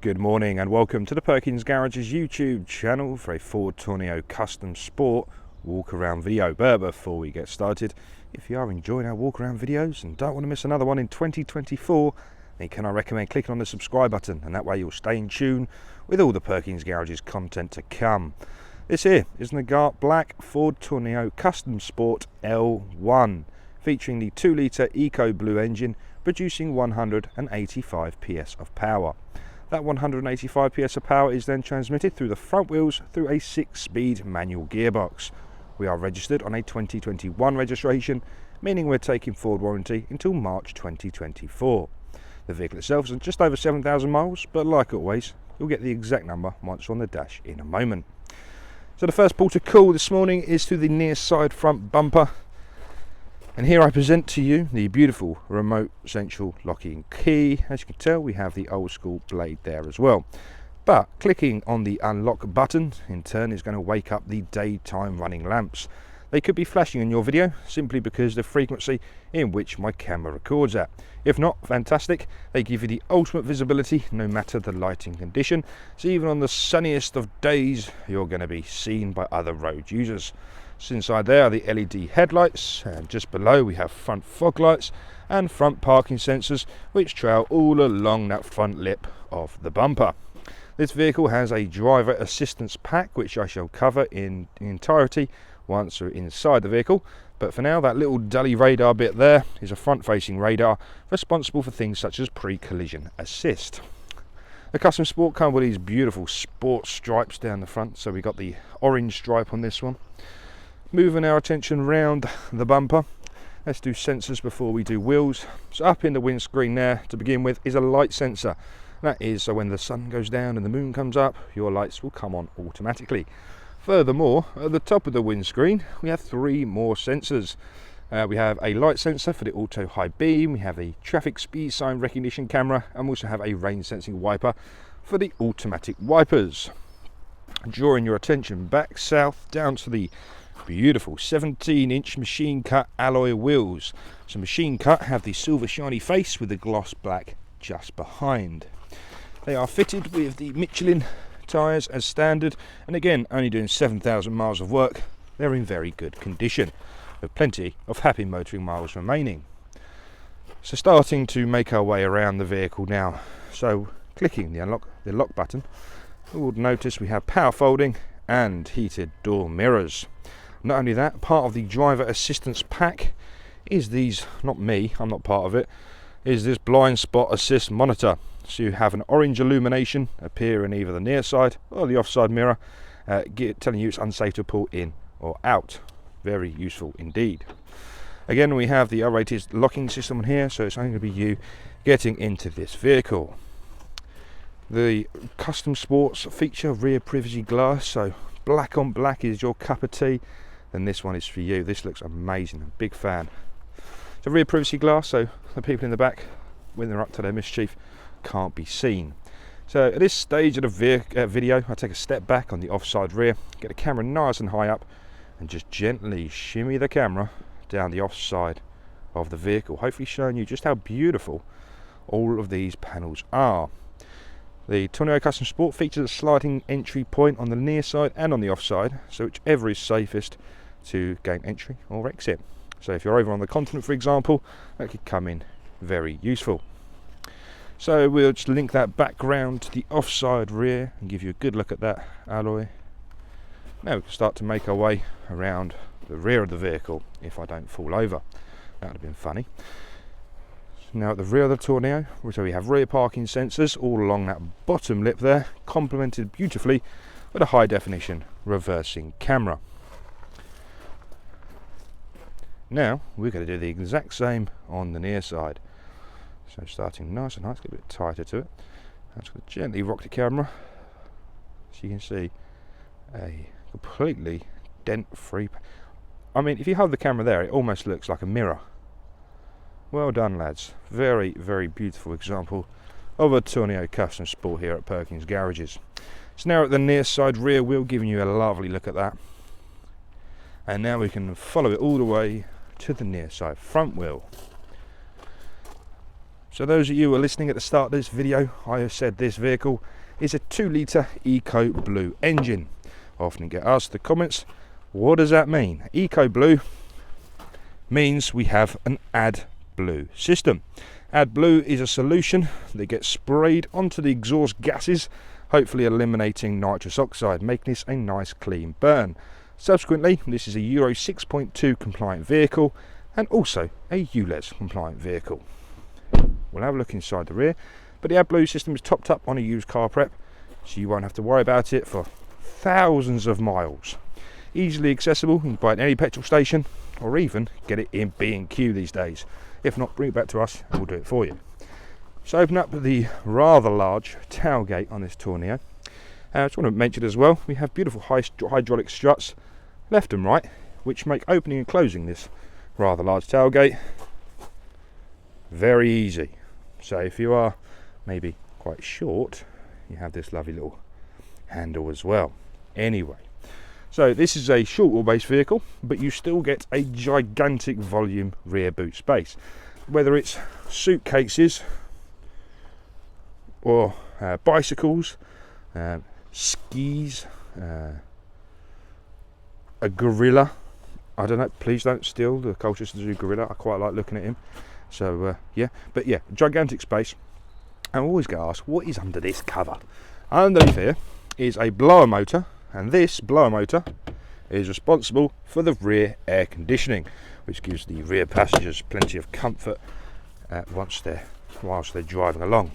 Good morning and welcome to the Perkins Garage's YouTube channel for a Ford Tourneo Custom Sport walk around video. But before we get started, if you are enjoying our walk around videos and don't want to miss another one in 2024, then can I recommend clicking on the subscribe button, and that way you'll stay in tune with all the Perkins Garage's content to come. This here is an Agate Black Ford Tourneo Custom Sport L1 featuring the 2-litre EcoBlue engine producing 185 PS of power. That 185 PS of power is then transmitted through the front wheels through a 6-speed manual gearbox. We are registered on a 2021 registration, meaning we're taking Ford warranty until March 2024. The vehicle itself is just over 7,000 miles, but like always, you'll get the exact number once we're on the dash in a moment. So the first port of call this morning is to the near side front bumper. And here I present to you the beautiful remote central locking key. As you can tell, we have the old school blade there as well. But clicking on the unlock button in turn is going to wake up the daytime running lamps. They could be flashing in your video simply because the frequency in which my camera records at. If not, fantastic. They give you the ultimate visibility no matter the lighting condition. So even on the sunniest of days, you're going to be seen by other road users. So inside there are the LED headlights, and just below we have front fog lights and front parking sensors which trail all along that front lip of the bumper. This vehicle has a driver assistance pack which I shall cover in entirety once we're inside the vehicle, but for now that little dully radar bit there is a front facing radar responsible for things such as pre-collision assist. The Custom Sport comes with these beautiful sport stripes down the front, so we got the orange stripe on this one. Moving our attention round the bumper, let's do sensors before we do wheels. So up in the windscreen there to begin with is a light sensor. That is so when the sun goes down and the moon comes up, your lights will come on automatically. Furthermore, at the top of the windscreen we have 3 more sensors. We have a light sensor for the auto high beam, we have a traffic speed sign recognition camera, and we also have a rain sensing wiper for the automatic wipers. Drawing your attention back south down to the beautiful 17-inch machine cut alloy wheels. So machine cut have the silver shiny face with the gloss black just behind. They are fitted with the Michelin tyres as standard, and again only doing 7,000 miles of work. They're in very good condition with plenty of happy motoring miles remaining. So starting to make our way around the vehicle now. So clicking the lock button, you will notice we have power folding and heated door mirrors. Not only that, part of the driver assistance pack is these, not me, I'm not part of it, is this blind spot assist monitor. So you have an orange illumination appear in either the near side or the offside mirror, telling you it's unsafe to pull in or out. Very useful indeed. Again, we have the R-rated locking system here, so it's only going to be you getting into this vehicle. The Custom Sports feature rear privacy glass, so black on black is your cup of tea, then this one is for you. This looks amazing, I'm a big fan. So rear privacy glass, so the people in the back, when they're up to their mischief, can't be seen. So at this stage of the video, I take a step back on the offside rear, get the camera nice and high up, and just gently shimmy the camera down the offside of the vehicle, hopefully showing you just how beautiful all of these panels are. The Tourneo Custom Sport features a sliding entry point on the near side and on the offside, so whichever is safest to gain entry or exit. So if you're over on the continent, for example, that could come in very useful. So we'll just link that back round to the offside rear and give you a good look at that alloy. Now we can start to make our way around the rear of the vehicle if I don't fall over. That would have been funny. Now at the rear of the Tourneo, so we have rear parking sensors all along that bottom lip there, complemented beautifully with a high definition reversing camera. Now we're going to do the exact same on the near side. So starting nice and nice, get a bit tighter to it. I'm just going to gently rock the camera so you can see a completely dent-free. I mean, if you hold the camera there, it almost looks like a mirror. Well done, lads. Very, very beautiful example of a Tourneo Custom Sport here at Perkins Garages. So now at the near side rear wheel, giving you a lovely look at that. And now we can follow it all the way to the near side front wheel. So those of you who are listening at the start of this video, I have said this vehicle is a 2-litre EcoBlue engine. I often get asked in the comments, what does that mean? EcoBlue means we have an adBlue system. adBlue is a solution that gets sprayed onto the exhaust gases, hopefully eliminating nitrous oxide, making this a nice clean burn. Subsequently, this is a Euro 6.2 compliant vehicle and also a ULEZ compliant vehicle. We'll have a look inside the rear, but the adBlue system is topped up on a used car prep, so you won't have to worry about it for thousands of miles. Easily accessible, you can buy it at any petrol station or even get it in B&Q these days. If not, bring it back to us and we'll do it for you. So open up the rather large tailgate on this Tourneo. I just want to mention as well, we have beautiful hydraulic struts left and right, which make opening and closing this rather large tailgate very easy. So if you are maybe quite short, you have this lovely little handle as well. Anyway, so this is a short wheelbase vehicle, but you still get a gigantic volume rear boot space, whether it's suitcases or bicycles, skis, a gorilla. I don't know, please don't steal the Colchester gorilla, I quite like looking at him. So yeah, but yeah, gigantic space. And I always get asked, what is under this cover? Underneath here is a blower motor, and this blower motor is responsible for the rear air conditioning, which gives the rear passengers plenty of comfort whilst they're driving along.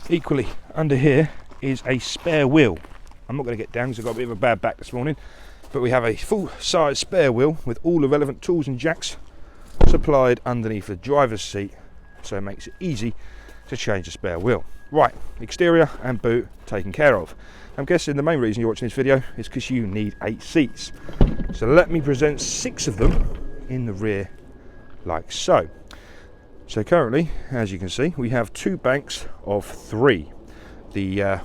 Equally, under here is a spare wheel. I'm not going to get down because I've got a bit of a bad back this morning, but we have a full-size spare wheel with all the relevant tools and jacks supplied underneath the driver's seat, so it makes it easy to change the spare wheel. Right, exterior and boot taken care of. I'm guessing the main reason you're watching this video is because you need 8 seats. So let me present 6 of them in the rear like so. So currently, as you can see, we have 2 banks of 3.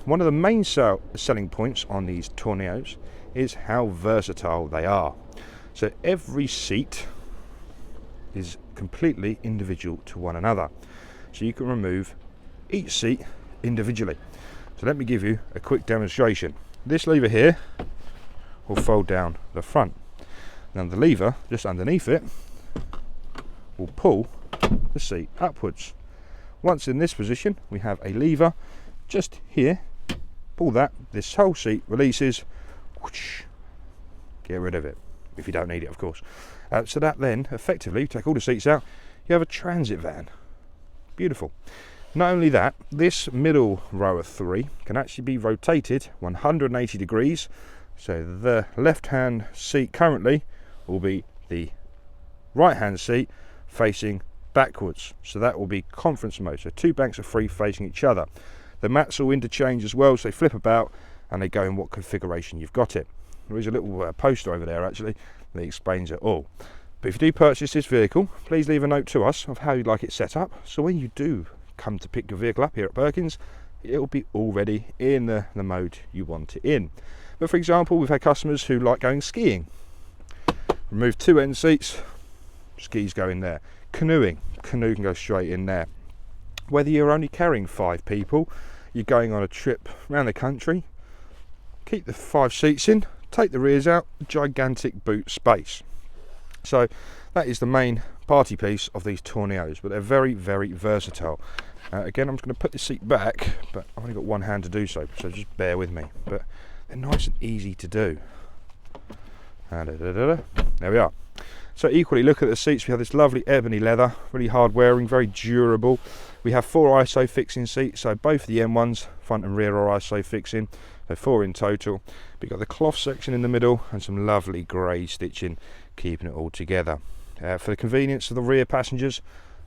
One of the main selling points on these Tourneos is how versatile they are. So every seat is completely individual to one another, so you can remove each seat individually. So let me give you a quick demonstration. This lever here will fold down the front. Now the lever just underneath it will pull the seat upwards. Once in this position, we have a lever just here. Pull that, this whole seat releases. Whoosh, get rid of it if you don't need it, of course. So that then effectively, take all the seats out, you have a transit van. Beautiful. Not only that, this middle row of 3 can actually be rotated 180 degrees. So the left hand seat currently will be the right hand seat facing backwards. So that will be conference mode. So 2 banks of 3 facing each other. The mats will interchange as well, so they flip about and they go in what configuration you've got it. There is a little poster over there actually that explains it all. But if you do purchase this vehicle, please leave a note to us of how you'd like it set up, so when you do come to pick your vehicle up here at Perkins, it will be already in the mode you want it in. But for example, we've had customers who like going skiing. Remove 2 end seats, skis go in there. Canoeing, canoe can go straight in there. Whether you're only carrying 5 people, you're going on a trip around the country, keep the 5 seats in, take the rears out, gigantic boot space. So that is the main party piece of these Tourneos, but they're very, very versatile. Again, I'm just going to put the seat back, but I've only got one hand to do so just bear with me. But they're nice and easy to do. There we are. So equally, look at the seats. We have this lovely ebony leather, really hard wearing, very durable. We have 4 ISO fixing seats, so both the M1s, front and rear, are ISO fixing. So 4 in total. We've got the cloth section in the middle and some lovely grey stitching, keeping it all together. For the convenience of the rear passengers,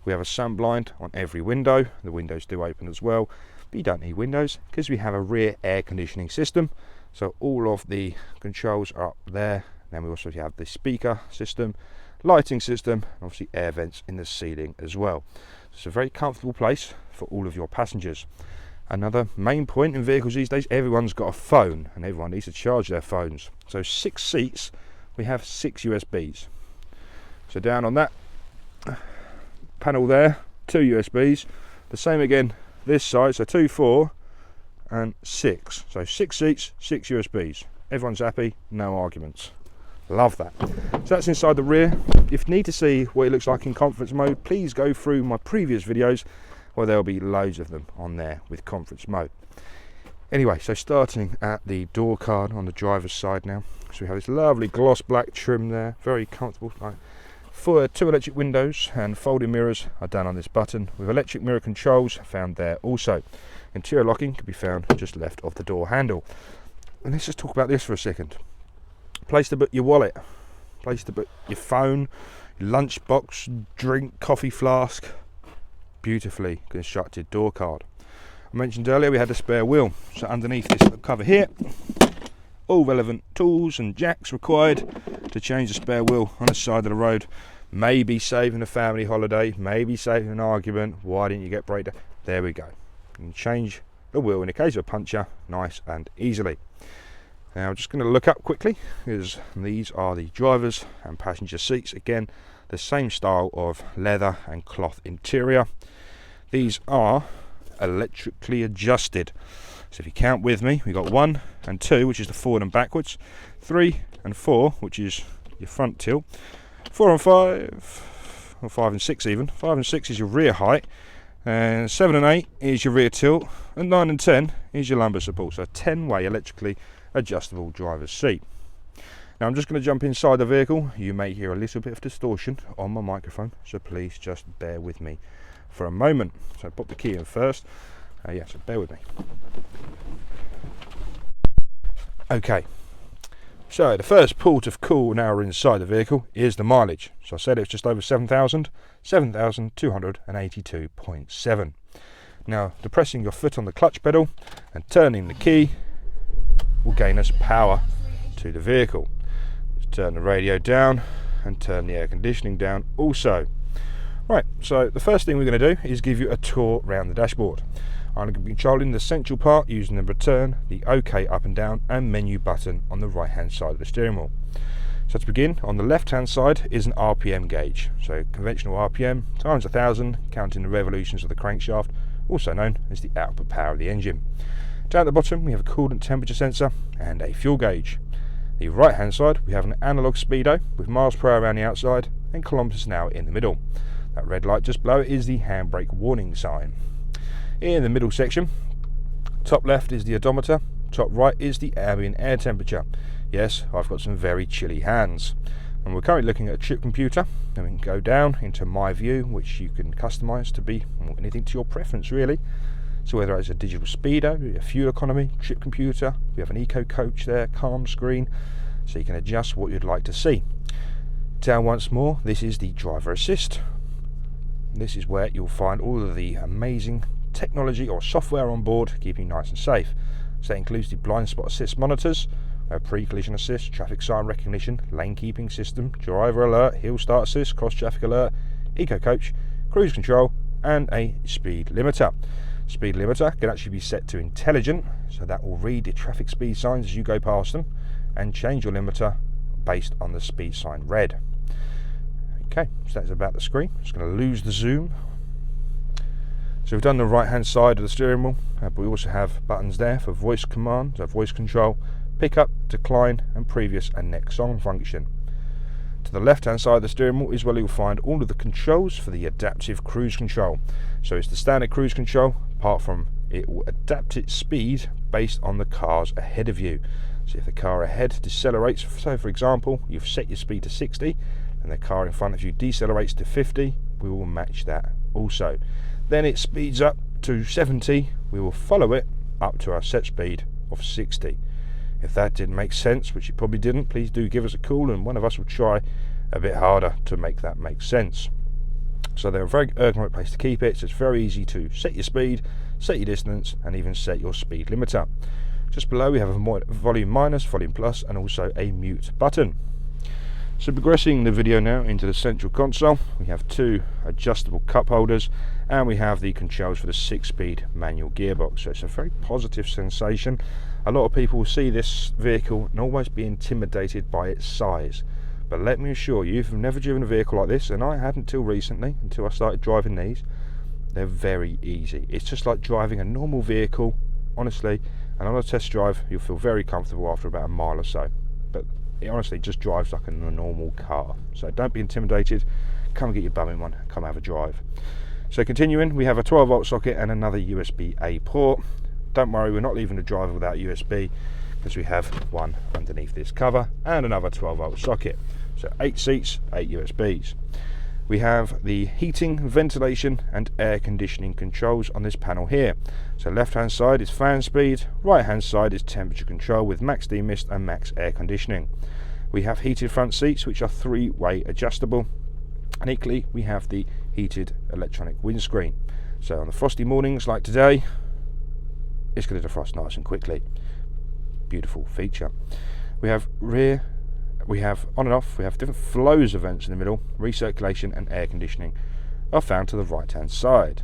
we have a sun blind on every window. The windows do open as well, but you don't need windows because we have a rear air conditioning system. So all of the controls are up there. Then we also have the speaker system, lighting system, and obviously air vents in the ceiling as well. It's a very comfortable place for all of your passengers. Another main point in vehicles these days, everyone's got a phone and everyone needs to charge their phones. So 6 seats, we have 6 USBs. So down on that panel there, 2 USBs, The same again this side, so 2, 4 and 6. So 6 seats, 6 USBs. Everyone's happy, no arguments. Love that. So that's inside the rear. If you need to see what it looks like in conference mode, please go through my previous videos where there'll be loads of them on there with conference mode. Anyway, so starting at the door card on the driver's side now. So we have this lovely gloss black trim there, very comfortable. For 2 electric windows and folding mirrors are done on this button, with electric mirror controls found there also. Interior locking can be found just left of the door handle. And let's just talk about this for a second. Place to put your wallet, place to put your phone, your lunchbox, drink, coffee flask. Beautifully constructed door card. I mentioned earlier we had a spare wheel, so underneath this cover here, all relevant tools and jacks required to change the spare wheel on the side of the road. Maybe saving a family holiday, maybe saving an argument. Why didn't you get breakdown? There we go. You can change the wheel in the case of a puncture, nice and easily. Now I'm just going to look up quickly, because these are the driver's and passenger seats. Again, the same style of leather and cloth interior. These are electrically adjusted. So if you count with me, we've got 1 and 2, which is the forward and backwards, 3 and 4, which is your front tilt, 4 and 5, or 5 and 6 even, 5 and 6 is your rear height, and 7 and 8 is your rear tilt, and 9 and 10 is your lumbar support. So a 10-way electrically adjustable driver's seat. Now I'm just going to jump inside the vehicle. You may hear a little bit of distortion on my microphone, so please just bear with me for a moment. So put the key in first. So bear with me. Okay, so the first port of call now we're inside the vehicle is the mileage. So I said it's just over 7,000, 7,282.7. Now depressing your foot on the clutch pedal and turning the key will gain us power to the vehicle. Let's turn the radio down and turn the air conditioning down also. Right, so the first thing we're going to do is give you a tour around the dashboard. I'm going to be controlling the central part using the return, the OK up and down and menu button on the right hand side of the steering wheel. So to begin, on the left hand side is an RPM gauge. So conventional RPM times 1,000, counting the revolutions of the crankshaft, also known as the output power of the engine. Down at the bottom we have a coolant temperature sensor and a fuel gauge. The right hand side we have an analog speedo with miles per hour around the outside and kilometers an hour in the middle. That red light just below it is the handbrake warning sign. In the middle section, top left is the odometer, top right is the ambient air temperature. Yes, I've got some very chilly hands. And we're currently looking at a trip computer, and we can go down into My View, which you can customise to be anything to your preference really. So whether it's a digital speedo, a fuel economy, trip computer, we have an eco coach there, calm screen, so you can adjust what you'd like to see. Down once more, this is the driver assist. This is where you'll find all of the amazing technology or software on board, keeping you nice and safe. So that includes the blind spot assist monitors, pre-collision assist, traffic sign recognition, lane keeping system, driver alert, hill start assist, cross traffic alert, eco coach, cruise control and a speed limiter. Speed limiter can actually be set to intelligent, so that will read the traffic speed signs as you go past them and change your limiter based on the speed sign read. Okay, so that's about the screen. Just going to lose the zoom. So we've done the right hand side of the steering wheel, but we also have buttons there for voice command, so voice control, pick up, decline and previous and next song function. To the left hand side of the steering wheel is where you'll find all of the controls for the adaptive cruise control. So it's the standard cruise control, apart from it will adapt its speed based on the cars ahead of you. So if the car ahead decelerates, so for example you've set your speed to 60 and the car in front of you decelerates to 50, we will match that also. Then it speeds up to 70, we will follow it up to our set speed of 60. If that didn't make sense, which it probably didn't, please do give us a call and one of us will try a bit harder to make that make sense. So they're a very ergonomic place to keep it, so it's very easy to set your speed, set your distance and even set your speed limiter. Just below we have a volume minus, volume plus and also a mute button. So progressing the video now into the central console, we have 2 adjustable cup holders and we have the controls for the 6-speed manual gearbox. So it's a very positive sensation. A lot of people will see this vehicle and almost be intimidated by its size. But let me assure you, if you've never driven a vehicle like this, and I hadn't until recently, until I started driving these, they're very easy. It's just like driving a normal vehicle, honestly, and on a test drive you'll feel very comfortable after about a mile or so, but it honestly just drives like a normal car. So don't be intimidated, come and get your bum in one, come have a drive. So continuing, we have a 12 volt socket and another USB-A port. Don't worry, we're not leaving the driver without USB, because we have one underneath this cover and another 12 volt socket. So 8 seats, 8 USBs. We have the heating, ventilation and air conditioning controls on this panel here. So left hand side is fan speed, right hand side is temperature control with max demist and max air conditioning. We have heated front seats which are 3-way adjustable, and equally we have the heated electronic windscreen. So on the frosty mornings like today, it's going to defrost nice and quickly. Beautiful feature. We have rear, we have on and off, we have different flows of vents in the middle. Recirculation and air conditioning are found to the right hand side.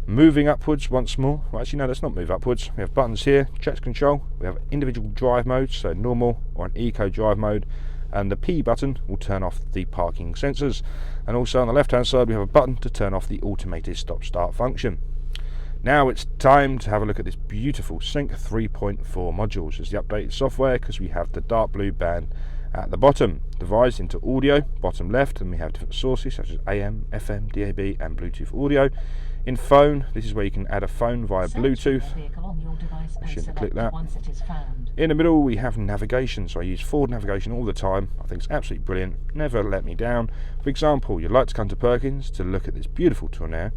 Moving upwards once more, well actually no, let's not move upwards. We have buttons here, traction control, we have individual drive modes, so normal or an eco drive mode, and the P button will turn off the parking sensors, and also on the left hand side we have a button to turn off the automated stop start function. Now it's time to have a look at this beautiful Sync 3.4 modules. It's the updated software because we have the dark blue band at the bottom, divided into audio, bottom left, and we have different sources such as AM, FM, DAB and Bluetooth audio. In phone, this is where you can add a phone via Bluetooth. I shouldn't click that. In the middle we have navigation, so I use forward navigation all the time. I think it's absolutely brilliant, never let me down. For example, you'd like to come to Perkins to look at this beautiful Tourneo.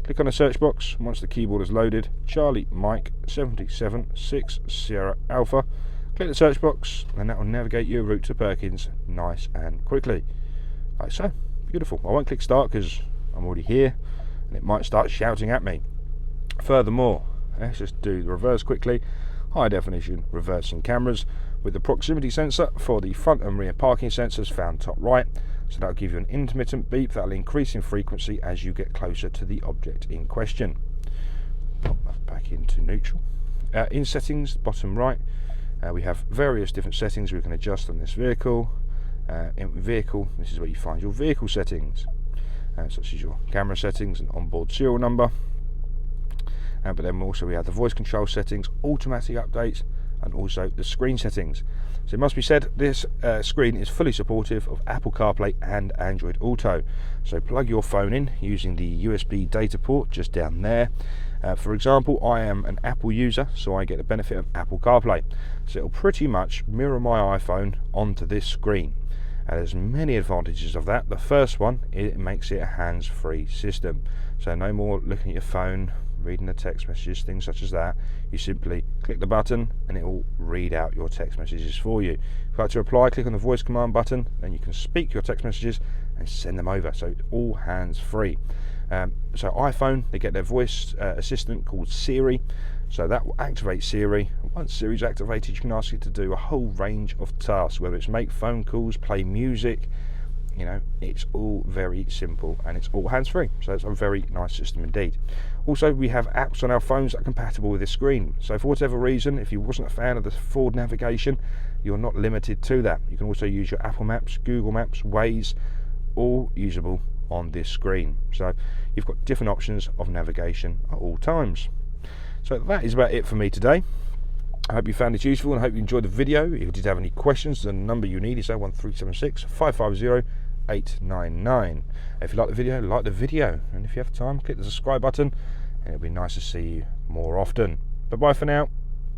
Click on the search box. Once the keyboard is loaded, Charlie Mike 77 6 Sierra Alpha. Click the search box and that will navigate your route to Perkins nice and quickly. Like so. Beautiful. I won't click start because I'm already here and it might start shouting at me. Furthermore, let's just do the reverse quickly. High definition reversing cameras with the proximity sensor for the front and rear parking sensors found top right. So that'll give you an intermittent beep that'll increase in frequency as you get closer to the object in question. Pop that back into neutral. In settings, bottom right, we have various different settings we can adjust on this vehicle. In vehicle, this is where you find your vehicle settings, such as your camera settings and onboard serial number. But then also we have the voice control settings, automatic updates, and also the screen settings. So it must be said, this screen is fully supportive of Apple CarPlay and Android Auto. So plug your phone in using the USB data port just down there. For example, I am an Apple user, so I get the benefit of Apple CarPlay. So it'll pretty much mirror my iPhone onto this screen. And there's many advantages of that. The first one, it makes it a hands-free system. So no more looking at your phone, reading the text messages, things such as that. You simply click the button and it will read out your text messages for you. If you'd like to reply, click on the voice command button, then you can speak your text messages and send them over. So all hands free. So iPhone, they get their voice assistant called Siri. So that will activate Siri. Once Siri's activated, you can ask it to do a whole range of tasks, whether it's make phone calls, play music. You know, it's all very simple and it's all hands-free, so it's a very nice system indeed. Also, we have apps on our phones that are compatible with this screen, so for whatever reason, if you wasn't a fan of the forward navigation, you're not limited to that. You can also use your Apple Maps, Google Maps, Waze, all usable on this screen. So you've got different options of navigation at all times. So that is about it for me today. I hope you found it useful and I hope you enjoyed the video. If you did have any questions, the number you need is 01376 550 899. If you like the video, and if you have time, click the subscribe button and it'll be nice to see you more often. Bye bye for now.